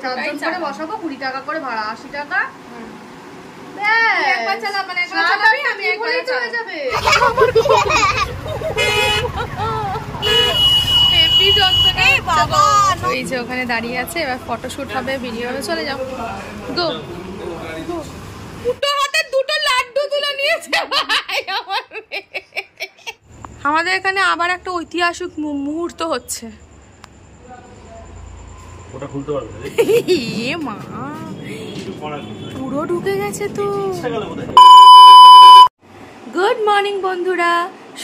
চারজন করে বসাবো, 20 টাকা করে ভাড়া, 80 টাকা। একবার চালা, মানে একবার চালাবি, আমি একবার চলে যাবে। হেভি যন্ত্রণা। এই যে ওখানে দাঁড়িয়ে আছে, এবার ফটোশুট হবে, ভিডিও হবে, চলে যাও। গো দুটো হাতে দুটো লাড্ডু তুলে নিয়েছে ভাই আমার। আমাদের এখানে আবার একটা ঐতিহাসিক মুহূর্ত হচ্ছে। ওটা খুলতে পারবে এ মা, পুরো ঢুকে গেছে তো। গুড মর্নিং বন্ধুরা,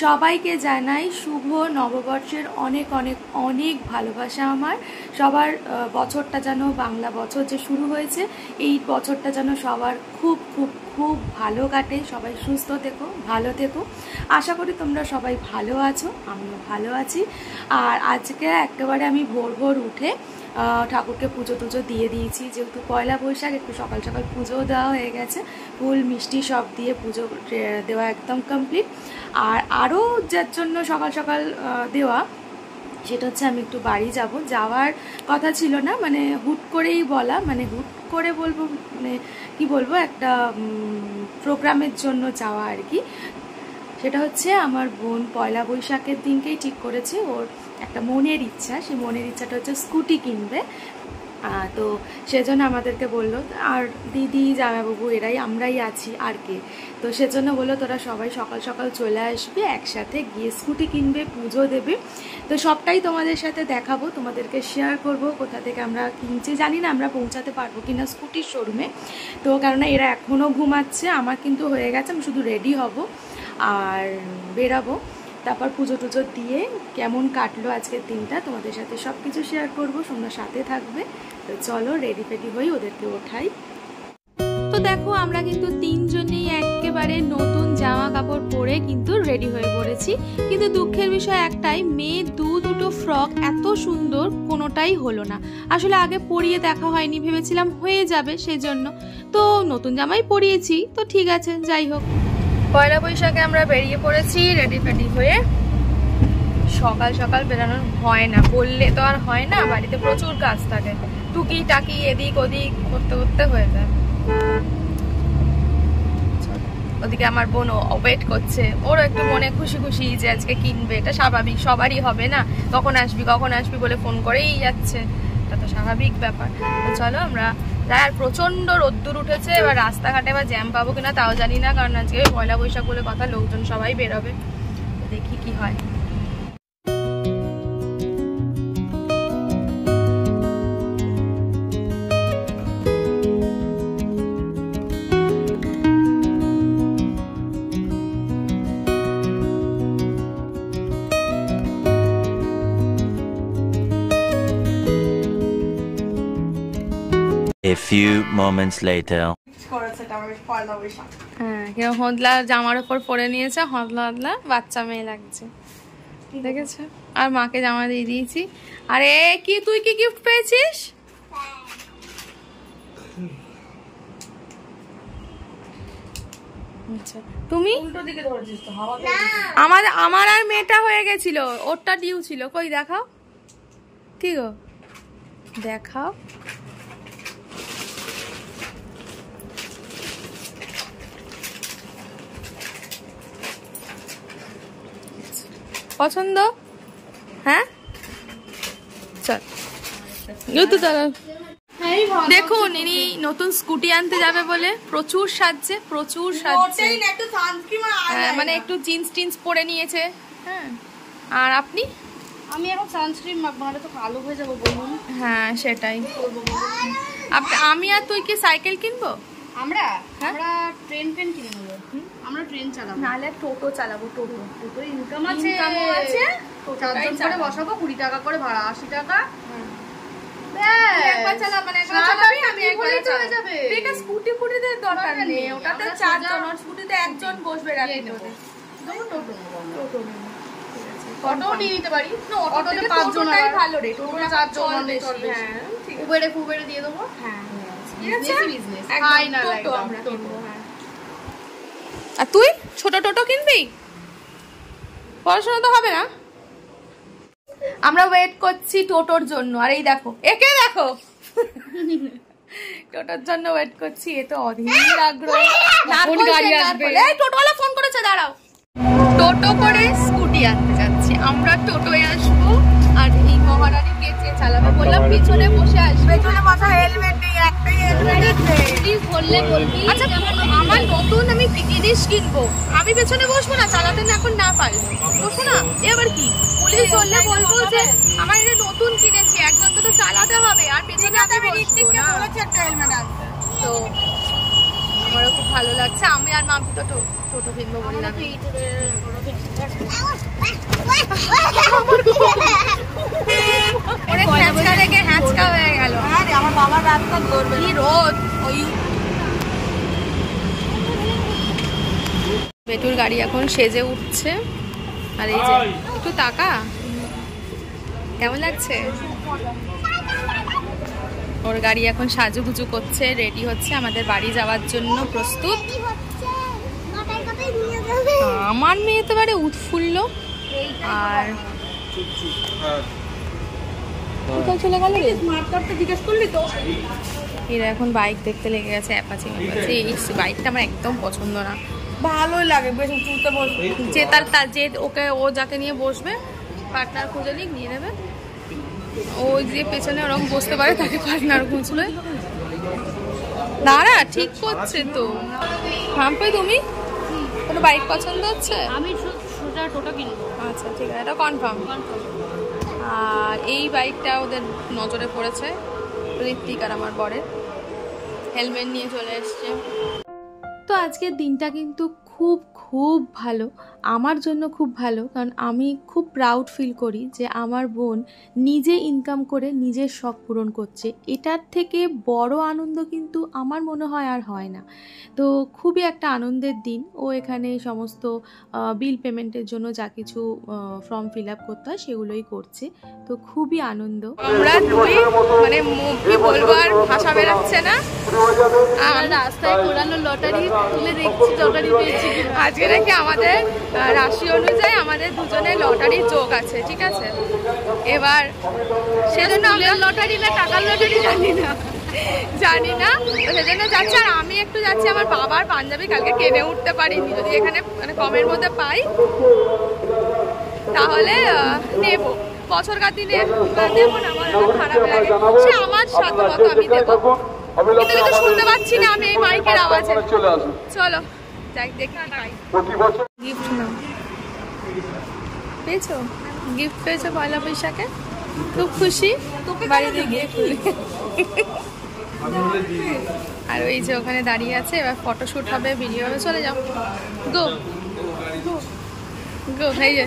সবাইকে জানাই শুভ নববর্ষের অনেক অনেক অনেক ভালোবাসা। আমার সবার বছরটা যেন, বাংলা বছর যে শুরু হয়েছে, এই বছরটা যেন সবার খুব খুব খুব ভালো কাটে। সবাই সুস্থ থেকো, ভালো থেকো। আশা করি তোমরা সবাই ভালো আছো, আমিও ভালো আছি। আর আজকে একেবারে আমি ভোর ভোর উঠে ঠাকুরকে পুজো টুজো দিয়ে দিয়েছি, যেহেতু পয়লা বৈশাখ, একটু সকাল সকাল পুজোও দেওয়া হয়ে গেছে। ফুল মিষ্টি সব দিয়ে পুজো দেওয়া একদম কমপ্লিট। আর আরও যার জন্য সকাল সকাল দেওয়া, সেটা হচ্ছে আমি একটু বাড়ি যাওয়ার কথা ছিল না, মানে হুট করেই বলা, মানে হুট করে বলবো, মানে কি বলবো, একটা প্রোগ্রামের জন্য যাওয়া আর কি। সেটা হচ্ছে আমার বোন পয়লা বৈশাখের দিনকেই ঠিক করেছে ওর একটা মনের ইচ্ছা, সেই মনের ইচ্ছাটা হচ্ছে স্কুটি কিনবে। তো সেজন্য আমাদেরকে বললো, আর দিদি জামাইবাবু এরাই আমরাই আছি আর কে, তো সেজন্য বললো তোরা সবাই সকাল সকাল চলে আসবে, একসাথে গিয়ে স্কুটি কিনবে, পুজো দেবে। তো সবটাই তোমাদের সাথে দেখাবো, তোমাদেরকে শেয়ার করব কোথা থেকে আমরা কিনছি। জানি না আমরা পৌঁছাতে পারবো কিনা স্কুটির শোরুমে, তো কেননা এরা এখনও ঘুমাচ্ছে, আমার কিন্তু হয়ে গেছে, আমি শুধু রেডি হব আর বেরাবো। তারপর পুজো টুজো দিয়ে কেমন কাটলো আজকের দিনটা তোমাদের সাথে সব কিছু শেয়ার করবো, তোমরা সাথে থাকবে। তো চলো রেডি ফেডি হই, ওদেরকে ওঠাই। তো দেখো আমরা কিন্তু তিনজনেই একেবারে নতুন জামা কাপড় পরে কিন্তু রেডি হয়ে পড়েছি। কিন্তু দুঃখের বিষয় একটাই, মেয়ে দুটো ফ্রক এত সুন্দর কোনোটাই হলো না। আসলে আগে পরিয়ে দেখা হয়নি, ভেবেছিলাম হয়ে যাবে, সেই জন্য তো নতুন জামাই পরিয়েছি। তো ঠিক আছে, যাই হোক, পয়লা বৈশাখে আমরা বেরিয়ে পড়েছি রেডি ফেডি হয়ে। সকাল সকাল বেরানো হয় না, বললে তো আর হয় না, বাড়িতে প্রচুর কাজ থাকে, টুকি টাকি এদিক ওদিক করতে করতে হয়ে যায়। ওদিকে আমার বোনও ওয়েট করছে, ওরও একটু মনে খুশি খুশি যে আজকে কিনবে, এটা স্বাভাবিক, সবারই হবে না, কখন আসবি বলে ফোন করেই যাচ্ছে, এটা তো স্বাভাবিক ব্যাপার। তো চলো আমরা যাই। আর প্রচন্ড রোদ্দুর উঠেছে, এবার রাস্তাঘাটে বা জ্যাম পাবো কিনা তাও জানি না, কারণ আজকে পয়লা বৈশাখ বলে কথা, লোকজন সবাই বেরোবে, দেখি কি হয়। A few moments later. হ্যাঁ, হদলা জামার উপর পরে নিয়েছে, হদলা হদলা বাচ্চা মেয়ে লাগছে, দেখেছো? আর মাকে জামা দিয়ে দিয়েছি। আরে কি তুই কি গিফট পেয়েছিস? আচ্ছা, তুমি আমার আর মেয়েটা হয়ে গেছিল, ওরটা ডিউ ছিল, কই দেখাও, কি গো দেখাও। পছন্দ? হ্যাঁ, চল। দেখুন ইনি নতুন স্কুটি আনতে যাবে বলে প্রচুর সাজছে, মানে একটু জিন্স টিন্স পরে নিয়েছে। হ্যাঁ, আর আপনি? আমি এখন সানস্ক্রিন মাখবো, না তো কালো হয়ে যাবো বলুন। হ্যাঁ সেটাই, আমি আর তুই কি সাইকেল কিনবো? আমরা ট্রেন কিনে নেবো, আমরা ট্রেন চালাবো, নাহলে টোটো চালাবো। টোটো ইনকাম আছে, চারজন করে বসাবো, 20 টাকা করে ভাড়া, 80 টাকা। একবার চালা, মানে একবার চালাবি, আমি একবার চলে যাবে। এটা স্কুটি ফুটিতে দরকার নেই, ওটাতে চারজন, আর স্কুটিতে একজন বসবে রাখি দেবে। টোটো অটো নিয়ে নিতে পারি, অটোতে 5 জনই ভালো রে, টোটোতে 4 জন চলবে। হ্যাঁ, উবেরে দিয়ে দেবো। হ্যাঁ ঠিক আছে, বিজনেস ফাইনাল একদম আমরা কিনবো। হ্যাঁ, আর তুই ছোট টোটো কিনবি? পড়াশোনা তো হবে না। আমরা ওয়েট করছি টোটোর জন্য, আর এই দেখো, একে দেখো টোটোর জন্য ওয়েট করছি। এ তো অধীর আগ্রহ। গাড়ি আসবে। টোটোওয়ালা ফোন করেছে, দাঁড়াও। টোটো করে স্কুটি আনতে যাচ্ছি আমরা, টোটোয় আসবো। আর এই মহারানী কে চালাবে বললাম, পিছনে বসে আসবে। পেছনে বসা হেলমেট নেই, একটাই হেলমেট আছে। প্লিজ বললে বলবি। আচ্ছা, আমার নতুন আমি জিনিস কিনবো, আমি পেছনে বসবো না? চালাতে না এখন না পারলে বসবো না? এবার কি পুলিশ বললে বলবো যে আমার এটা নতুন কিনেছি, একজন তো চালাতে হবে, আর পেছনে আমি বসবো না। একটা হেলমেট আছে। তো আমারও খুব ভালো লাগছে। আমি আর মাম্পি তো টোটো কিনবো বললাম। হ্যাঁচকা লেগে হ্যাঁচকা হয়ে গেল। আমার বাবার রাস্তা ধরবে। কি রোদ! ওই বেটুর গাড়ি এখন সেজে উঠছে। আর এই যে একটু তাকা, কেমন লাগছে? ওর গাড়ি এখন সাজুগুজু করছে, রেডি হচ্ছে আমাদের বাড়ি যাওয়ার জন্য প্রস্তুত। আমার মেয়ে তো বাড়ি উৎফুল্ল। আর কোথায় চলে গেল রে? জিজ্ঞেস করলি তো? এরা এখন বাইক দেখতে লেগে গেছে, অ্যাপাচি। এই বাইকটা আমার একদম পছন্দ না। ভালোই লাগে, বেশ উঁচুতে বসবে। যে তার যে ওকে, ও যাকে নিয়ে বসবে পার্টনার খুঁজে নিয়ে নেবে। ও যে পেছনে ওরকম বসতে পারে তাকে পার্টনার খুঁজবে। দাঁড়া, ঠিক করছে তো। হাম্পে তুমি কোনো বাইক পছন্দ হচ্ছে? আমি সোজা টোটো কিনবো। আচ্ছা ঠিক আছে, এটা কনফার্ম। আর এই বাইকটা ওদের নজরে পড়েছে, ঋত্বিক আর আমার বরের। হেলমেট নিয়ে চলে এসছে। তো আজকের দিনটা কিন্তু খুব খুব ভালো, আমার জন্য খুব ভালো। কারণ আমি খুব প্রাউড ফিল করি যে আমার বোন নিজে ইনকাম করে নিজের শখ পূরণ করছে। এটার থেকে বড় আনন্দ কিন্তু আমার মনে হয় আর হয় না। তো খুবই একটা আনন্দের দিন। ও এখানে সমস্ত বিল পেমেন্টের জন্য যা কিছু ফর্ম ফিল আপ করতে হয় সেগুলোই করছে। তো খুবই আনন্দ। আমরা দুই মানে কি বলবো, আর ভাষা বেরোচ্ছে না। রাস্তায় কোরানো লটারি তুলে দেখছি লটারি পেয়েছি। আজকে নাকি আমাদের রাশি অনুযায়ী আমাদের দুজনের লটারির যোগ আছে, ঠিক আছে? এবার সেজন্য আমরা লটারি না টাকার লটারি জানি না, তো সেজন্য যাচ্ছি। আর আমি একটু যাচ্ছি, আমার বাবার পাঞ্জাবি কালকে কিনে উঠতে পারিনি, যদি এখানে মানে কমের মধ্যে পাই তাহলে নেব। বছর কাটি নেবো না, আমার খারাপ লাগে। সে আমার সাধ্য মতো আমি দেবো, কিন্তু শুনতে পাচ্ছি না আমি এই মাইকের আওয়াজে। চলো যাই, দেখি পাই। গিফট নাও, পেয়েছো? গিফট পেয়েছো পয়লা বৈশাখে? খুব খুশি? বাড়িতে গিয়ে আর ওই যে ওখানে দাঁড়িয়ে আছে, এবার ফটোশুট হবে, ভিডিও হবে। চলে যাও, গো গো। এই যে,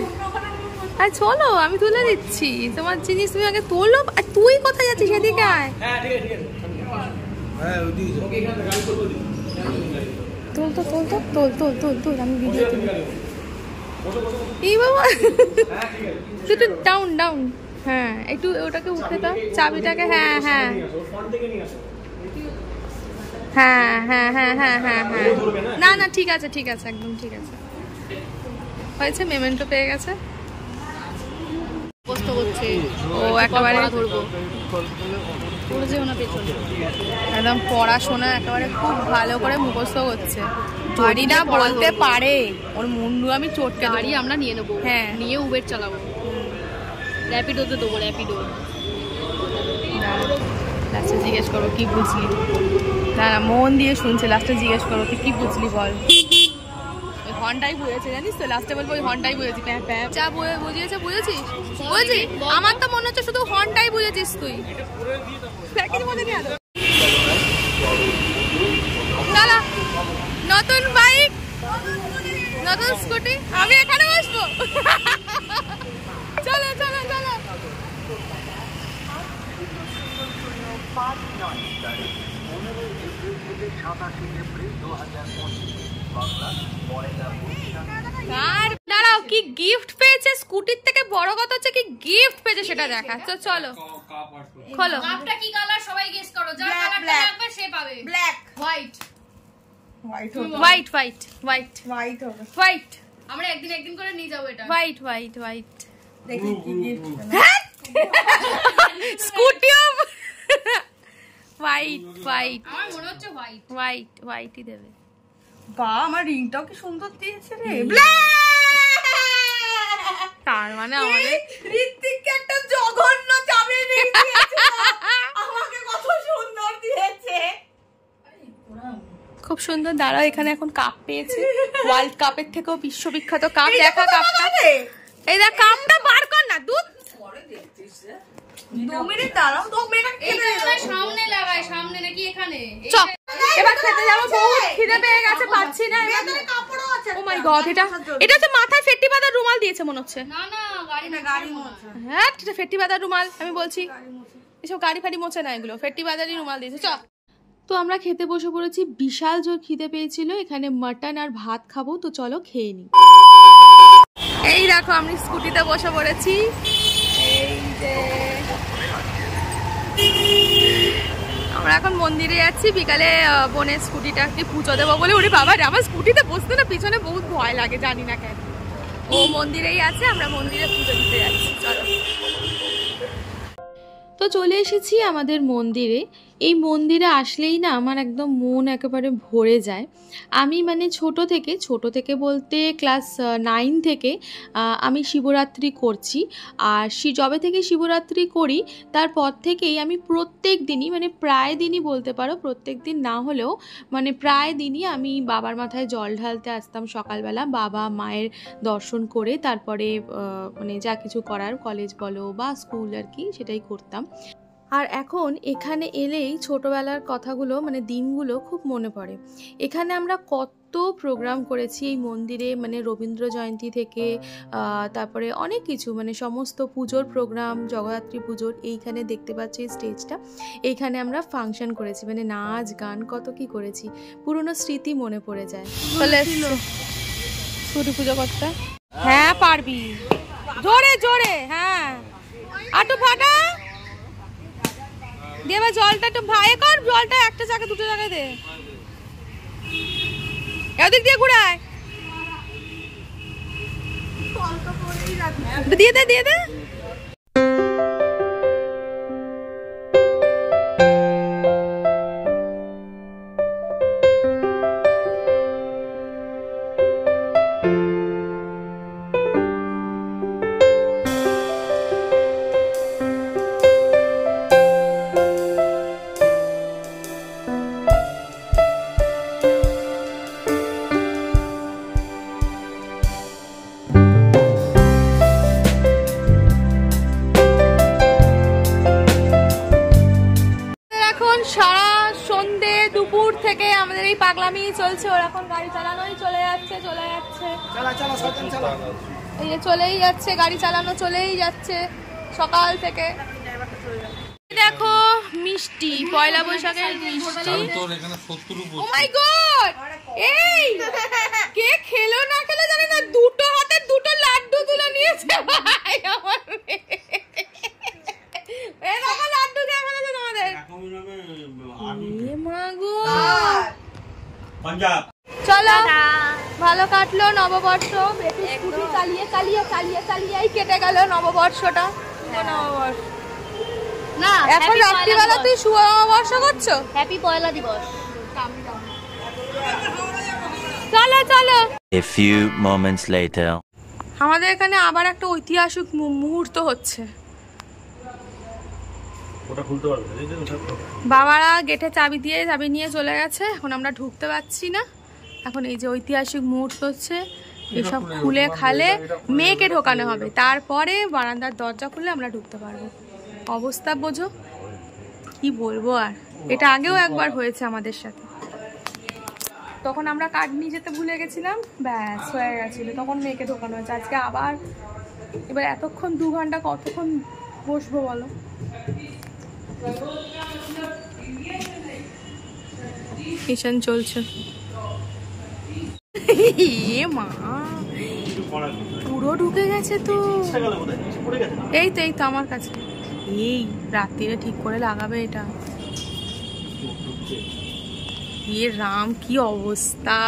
আর চলো আমি তুলে দিচ্ছি তোমার জিনিস, তুমি আগে তোলো। আর তুই কোথায় যাচ্ছিস? সেদিকে আয়। তোল তো তোল তো তোল তোল তোল তোল, আমি ভিডিও তুলি। এই বাবা, একটু ডাউন ডাউন। হ্যাঁ, একটু ওটাকে উঠে দাও, চাবিটাকে। হ্যাঁ হ্যাঁ হ্যাঁ হ্যাঁ হ্যাঁ হ্যাঁ হ্যাঁ হ্যাঁ। না না, ঠিক আছে ঠিক আছে, একদম ঠিক আছে, হয়েছে। মেমেন্টো পেয়ে গেছে। কষ্ট করছে ও একেবারে ধরবো, পড়ে যেও না পেছনে। একদম পড়াশোনা একেবারে খুব ভালো করে মুখস্থ করছে। বাড়ি না বলতে পারে, ওর মুন্ডু আমি চটকে গাড়ি আমরা নিয়ে নেবো। হ্যাঁ, নিয়ে উবের চালাবো, র্যাপিডোতে দেবো, র্যাপিডো। লাস্টে জিজ্ঞেস করো কি বুঝলি। না না, মন দিয়ে শুনছে। লাস্টে জিজ্ঞেস করো তুই কি বুঝলি বল। ওই হর্নটাই বুঝেছে, জানিস তো? লাস্টে বলবো ওই হর্নটাই বুঝেছি। যা বুঝিয়েছে, বুঝেছিস? বুঝেছি? আমার তো মনে হচ্ছে শুধু হর্নটাই বুঝেছিস তুই। দাদা, নতুন বাইক, নতুন স্কুটি, আমি এখানে বসবো। চলো চলো চলো। দাঁড়াও, কি গিফট পেয়েছে? স্কুটির থেকে বড় কথা হচ্ছে কি গিফট পেয়েছে সেটা দেখা। তো চলো খোলো। কাপটা কি কালার সবাই গেস করো, যার কালারটা লাগবে সে পাবে। Black, white, white white white white হবে। হোয়াইট। আমরা একদিন করে নিয়ে যাবো এটা। White white white. দেখি কি গিফট। স্কুটিও হোয়াইট হোয়াইট আমার মনে হচ্ছে হোয়াইট। হোয়াইট হোয়াইটই দেবে। বা আমার রিংটাও কি সুন্দর দিয়েছে রে। তার মানে আমাদের ঋত্বিককে একটা জঘন্য চাবি রিং দিয়েছে, আমাকে কত সুন্দর দিয়েছে। খুব সুন্দর। দাঁড়াও, এখানে এখন কাপ পেয়েছে, ওয়ার্ল্ড কাপের থেকেও বিশ্ববিখ্যাত কাপ। দেখা কাপটা, এই দেখ কাপটা বার কর না। দুধ 2 মিনিট দাঁড়াও, 2 মিনিট সামনে লাগাই, সামনে নাকি এখানে। চল এবার খেতে যাবো, বহুত খিদে পেয়ে গেছে, পাচ্ছি না। কাপড়ও আছে। ও মাই গড, এটা তো মাথায় ফেট্টি বাঁধার রুমাল দিয়েছে মনে হচ্ছে। না না, গাড়ি মোছা। হ্যাঁ, এটা ফেট্টি বাঁধার রুমাল, আমি বলছি এসব গাড়ি ফাড়ি মোছে না, এগুলো ফেট্টি বাঁধারই রুমাল দিয়েছে। চল। তো আমরা খেতে বসে পড়েছি, বিশাল জোর খিদে পেয়েছিল। এখানে মাটন আর ভাত খাবো, তো চলো খেয়ে নিই। এই দেখো আমি স্কুটিতে বসে পড়েছি। এই যে আমরা এখন মন্দিরে যাচ্ছি, বিকালে বোনের স্কুটিটা একটু পুজো দেবো বলে। ওরে বাবা রে, আমার স্কুটিতে বসতে না পিছনে বহুত ভয় লাগে, জানি না কেন। ও মন্দিরেই আছে, আমরা মন্দিরে পুজো দিতে যাচ্ছি। চলো। তো চলে এসেছি আমাদের মন্দিরে। এই মন্দিরে আসলেই না আমার একদম মন একেবারে ভরে যায়। আমি মানে ছোট থেকে বলতে ক্লাস 9 থেকে আমি শিবরাত্রি করছি। আর যবে থেকে শিবরাত্রি করি তারপর থেকেই আমি প্রত্যেক দিনই, মানে প্রায় দিনই বলতে পারো, প্রত্যেক দিন না হলেও মানে প্রায় দিনই আমি বাবার মাথায় জল ঢালতে আসতাম সকালবেলা। বাবা মায়ের দর্শন করে তারপরে মানে যা কিছু করার, কলেজ বলো বা স্কুল আর কি, সেটাই করতাম। আর এখন এখানে এলেই ছোটোবেলার কথাগুলো, মানে দিনগুলো খুব মনে পড়ে। এখানে আমরা কত প্রোগ্রাম করেছি এই মন্দিরে, মানে রবীন্দ্র জয়ন্তী থেকে তারপরে অনেক কিছু, মানে সমস্ত পুজোর প্রোগ্রাম, জগদ্ধাত্রী পুজোর। এইখানে দেখতে পাচ্ছি স্টেজটা, এইখানে আমরা ফাংশন করেছি, মানে নাচ গান কত কি করেছি। পুরনো স্মৃতি মনে পড়ে যায়। চলে এসেছিল সূর্য পুজো করতে। হ্যাঁ পারবি, জোরে জোরে। হ্যাঁ আটু ফাটা দিয়ে, এবার জলটা একটু ভাই কর, জলটা একটা জায়গায় দুটো জায়গায় দে, এদিক দিয়ে ঘুরায়, দিয়ে দে দিয়ে দে। সারা সন্ধে দুপুর থেকে আমাদের এই পাগলামি চলছে। ওর এখন গাড়ি চালানোই চলে যাচ্ছে। এই যে চলেই যাচ্ছে, গাড়ি চালানো চলেই যাচ্ছে সকাল থেকে। দেখো মিষ্টি, পয়লা বৈশাখের মিষ্টি। ও মাই গড, এই কে খেলো না খেলো জানি না, দুটো হাতে দুটো লাড্ডু তুলে নিয়েছে ভাই আমার। লাড্ডু দেওয়া হলো তোমাদের। চলো, ভালো কাটলো নববর্ষ। কালিয়ে কেটে গেল নববর্ষটা। নববর্ষ না, এখন রাত্রিবেলা তুই শুভ নববর্ষ করছো। হ্যাপি পয়লা দিবস। চলো চলো। A few moments later. আমাদের এখানে আবার একটা ঐতিহাসিক মুহূর্ত হচ্ছে। বাবারা গেটে চাবি নিয়ে চলে গেছে, এখন আমরা ঢুকতে পারছি না। এখন এই যে ঐতিহাসিক মুহূর্ত হচ্ছে, এসব খুলে খালে মেয়েকে ঢোকানো হবে, তারপরে বারান্দার দরজা খুলে আমরা ঢুকতে পারবো। অবস্থা বোঝো, কি বলবো আর। এটা আগেও একবার হয়েছে আমাদের সাথে, তখন আমরা কার্ড নিয়ে যেতে ভুলে গেছিলাম, ব্যাস হয়ে গেছিল, তখন মেয়েকে ঢোকানো হয়েছে। আজকে আবার, এবার এতক্ষণ 2 ঘন্টা কতক্ষণ বসবো বলো। মিশন চলছে। মা পুরো ঢুকে গেছে তো। এই তো আমার কাছে। এই রাত্রিরে ঠিক করে লাগাবে এটা। এ রাম, কি অবস্থা,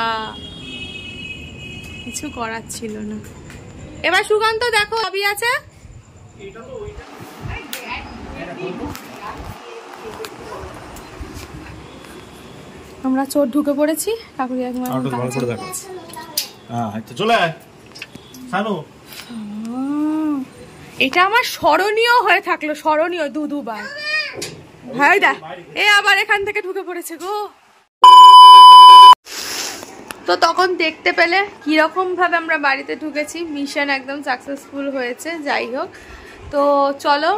কিছু করার ছিল না। এবার সুকান্ত দেখো ছবি আছে। আমরা চোর ঢুকে পড়েছি, কাকুরি একবার চলে আয় সানু। এটা আমার স্মরণীয় হয়ে থাকলো, স্মরণীয় দুবার। ভাই দা এ আবার এখান থেকে ঢুকে পড়েছে গো। তো তখন দেখতে পেলে কিরকম ভাবে আমরা বাড়িতে ঢুকেছি, মিশন একদম সাকসেসফুল হয়েছে। যাই হোক, তো চলো।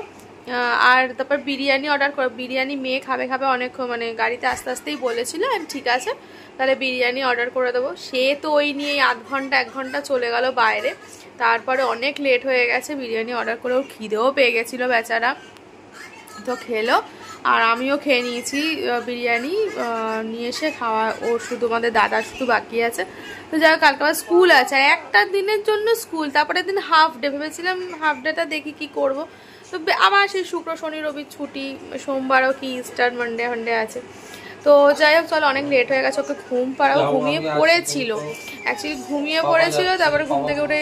আর তারপর বিরিয়ানি অর্ডার করো, বিরিয়ানি মেয়ে খাবে অনেক, মানে গাড়িতে আস্তে আস্তেই বলেছিল, ঠিক আছে তাহলে বিরিয়ানি অর্ডার করে দেবো। সে তো ওই নিয়ে আধ ঘন্টা 1 ঘন্টা চলে গেল বাইরে, তারপরে অনেক লেট হয়ে গেছে। বিরিয়ানি অর্ডার করে ওর খিদেও পেয়ে গেছিলো বেচারা, তো খেলো। আর আমিও খেয়ে নিয়েছি বিরিয়ানি, নিয়ে এসে খাওয়া ওর শুধু, আমাদের দাদা শুধু বাকি আছে। তো যাই হোক, কালকে আবার স্কুল আছে, আর একটা দিনের জন্য স্কুল, তারপরে দিন হাফ ডে, ভেবেছিলাম হাফ ডেটা দেখি কি করব। তো আবার সেই শুক্র শনি রবি ছুটি, সোমবারও কি ইস্টার মানডে আছে। তো যাই হোক চলো, অনেক লেট হয়ে গেছে, ওকে ঘুম পাড়াও, ঘুমিয়ে পড়েছিল অ্যাকচুয়ালি, ঘুমিয়ে পড়েছিল। তারপরে ঘুম থেকে উঠে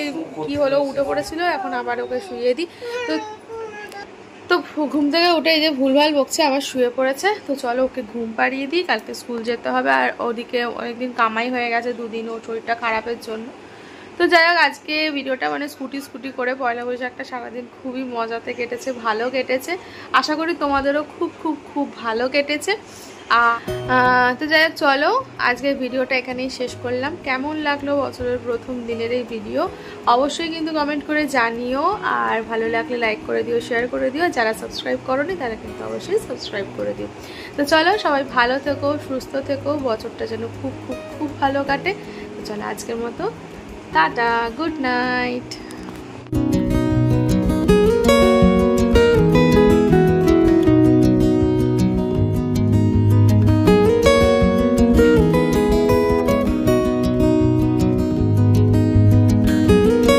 কি হলো, উঠে পড়েছিল, এখন আবার ওকে শুয়ে দিই। তো ঘুম থেকে উঠে এই যে ভুলভাল বকছে, আবার শুয়ে পড়েছে। তো চলো ওকে ঘুম পাড়িয়ে দিই, কালকে স্কুল যেতে হবে। আর ওদিকে অনেকদিন কামাই হয়ে গেছে, 2 দিন ওর শরীরটা খারাপের জন্য। তো যাই হোক, আজকে ভিডিওটা মানে স্কুটি করে পয়লা বৈশাখটা সারাদিন খুবই মজাতে কেটেছে, ভালো কেটেছে। আশা করি তোমাদেরও খুব খুব খুব ভালো কেটেছে। তো যাই হোক চলো, আজকের ভিডিওটা এখানেই শেষ করলাম। কেমন লাগলো বছরের প্রথম দিনের এই ভিডিও অবশ্যই কিন্তু কমেন্ট করে জানিও। আর ভালো লাগলে লাইক করে দিও, শেয়ার করে দিও। যারা সাবস্ক্রাইব করোনি তারা কিন্তু অবশ্যই সাবস্ক্রাইব করে দিও। তো চলো, সবাই ভালো থেকো, সুস্থ থেকো, বছরটা যেন খুব খুব খুব ভালো কাটে। তো চলো আজকের মতো টাটা, গুড নাইট।